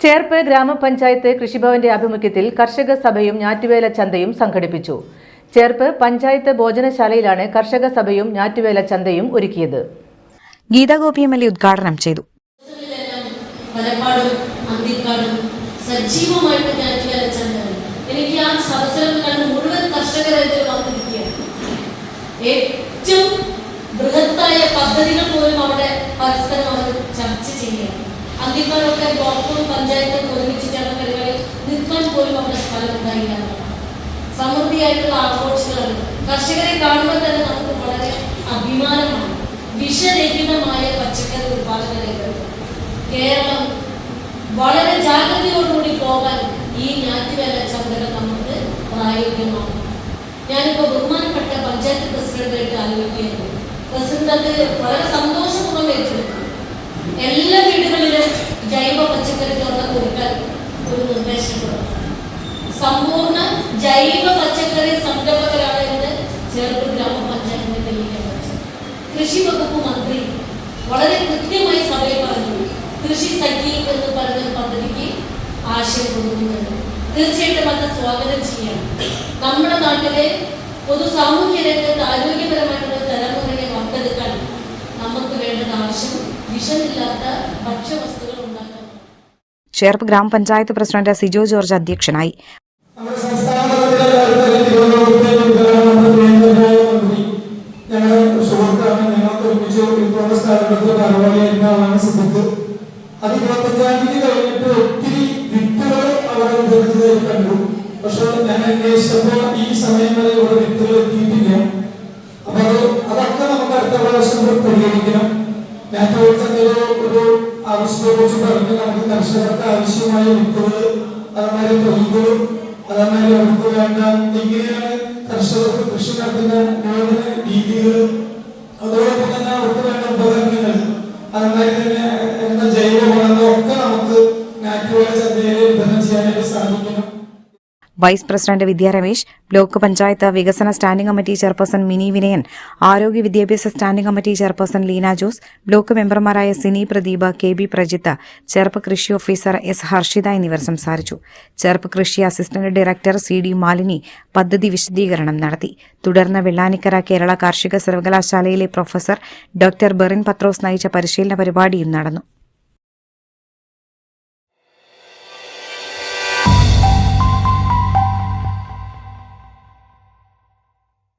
ചേർപ്പ് ഗ്രാമപഞ്ചായത്ത് കൃഷിഭവന്റെ ആഭിമുഖ്യത്തിൽ കർഷക സഭയും ഞാറ്റുവേല ചന്തയും സംഘടിപ്പിച്ചു. ചേർപ്പ് പഞ്ചായത്ത് ഭോജനശാലയിലാണ് കർഷക സഭയും ഞാറ്റുവേല ചന്തയും ഒരുക്കിയത്. ഗീതാ ഗോപി എം.എൽ.എ. ഉദ്ഘാടനം ചെയ്തു. സജീവമായിട്ട് ഞാറ്റുവേല ചന്ത എനിക്ക് ആ അവസരം കണ്ട് മുഴുവൻ കർഷകരായിട്ട് വന്നിരിക്കുകയാണ്. ഏറ്റവും ബൃഹത്തായ പദ്ധതികൾ പോലും അവിടെ പരസ്പരം അവർ ചർച്ച ചെയ്യുകയാണ്. അന്തിക്കാരൊക്കെ ബ്ലോക്കും പഞ്ചായത്തും ഒരുമിച്ച് ചേർന്ന പരിപാടി നിൽക്കാൻ പോലും അവിടെ സ്ഥലം ഉണ്ടായില്ല. സമൃദ്ധിയായിട്ടുള്ള ആഘോഷങ്ങളാണ്. കർഷകരെ കാണുമ്പോൾ തന്നെ നമുക്ക് വളരെ അഭിമാനമാണ്. വിഷരഹിതമായ പച്ചക്കറി ഉത്പാദന രംഗത്ത് കേരളം വളരെ ജാഗ്രതയോടുകൂടി പോകാൻ ഈ ഞാറ്റുവേല ചന്തകൾ നമുക്ക് പ്രായോഗികമാണ്. ഞാനിപ്പോൾ ബഹുമാനപ്പെട്ട പഞ്ചായത്ത് പ്രസിഡന്റായിട്ട് ആലോചിക്കുകയായിരുന്നു. പ്രസിഡന്റ് അത് വളരെ സന്തോഷപൂർവ്വം ഏറ്റെടുത്തു. എല്ലാ വീടുകളിലും ജൈവ പച്ചക്കറി തോട്ട ഒരുക്കാൻ ഒരു നിർദ്ദേശം കൊടുത്തു. സമ്പൂർണ്ണ ജൈവ പച്ചക്കറി സംരംഭകരാണ് എന്ന് ചേർപ്പ് ഗ്രാമപഞ്ചായത്തിന്റെ തെളിയിക്കാൻ. കൃഷി വകുപ്പ് മന്ത്രി വളരെ കൃത്യമായി സഭയിൽ പറഞ്ഞു, കൃഷി സഖി എന്ന് പറഞ്ഞ പദ്ധതിക്ക് ആശയം കൊടുക്കുന്നുണ്ട്. തീർച്ചയായിട്ടും അത് സ്വാഗതം ചെയ്യാം. നമ്മുടെ നാട്ടിലെ പൊതു സാമൂഹ്യ രംഗത്ത് ആരോഗ്യപരമായിട്ടുള്ള തലമുറയെ വാർത്തെടുക്കാൻ നമുക്ക് വേണ്ടത് ആവശ്യം വിഷമില്ലാത്ത ഭക്ഷ്യവസ്തുക്കൾ ഉണ്ടാക്കാൻ. ചേർപ്പ് ഗ്രാമപഞ്ചായത്ത് പ്രസിഡന്റ് സിജോ ജോർജ് അധ്യക്ഷനായി. അത് 25-ാം തീയതി കഴിഞ്ഞിട്ട് ഒത്തിരി വിത്തുകൾ അവിടെ വിതരണത്തിലേക്ക് കണ്ടു. പക്ഷെ ഞാൻ അന്വേഷിച്ചപ്പോൾ ഈ സമയം വരെ ഇവിടെ വിത്തുകൾ എത്തിയിട്ടില്ല. അപ്പൊ അതൊക്കെ നമുക്ക് അടുത്ത പ്രാവശ്യം പരിഗണിക്കണം. നേരത്തെ ഒരു ആവശ്യത്തെ കുറിച്ച് പറഞ്ഞ് നമുക്ക് കർഷകർക്ക് ആവശ്യമായ വിത്തുകൾ, അതേമാതിരി തൊഴിലുകളും, അതേമാതിരി അവർക്ക് വേണ്ട എങ്ങനെയാണ് കർഷകർക്ക് കൃഷി നടത്തുന്ന നൂതന രീതികൾ, അതോടൊപ്പം തന്നെ അവർക്ക് വേണ്ട ഉപകരണങ്ങൾ, അതേമാതിരി തന്നെ എന്താ ജൈവവളങ്ങളൊക്കെ നമുക്ക് നാറ്റുവേല ചന്തയിൽ വിതരണം ചെയ്യാനായിട്ട് സാധിക്കണം. Vice president Vidya Ramesh, block panchayat വികസന standing committee chairperson Mini Vinayan, ആരോഗ്യ വിദ്യാഭ്യാസ standing committee chairperson Leena Jose, block മെമ്പർമാരായ സിനി പ്രദീപ്, കെ.ബി. പ്രജിത്ത്, ചേർപ്പ് കൃഷി ഓഫീസർ എസ്. ഹർഷിത എന്നിവർ സംസാരിച്ചു. ചേർപ്പ് കൃഷി അസിസ്റ്റന്റ് ഡയറക്ടർ സി.ഡി. മാലിനി പദ്ധതി വിശദീകരണം നടത്തി. തുടർന്ന് വെള്ളാനിക്കര കേരള കാർഷിക സർവകലാശാലയിലെ പ്രൊഫസർ ഡോക്ടർ ബെറിൻ പത്രോസ് നയിച്ച പരിശീലന പരിപാടിയും നടന്നു.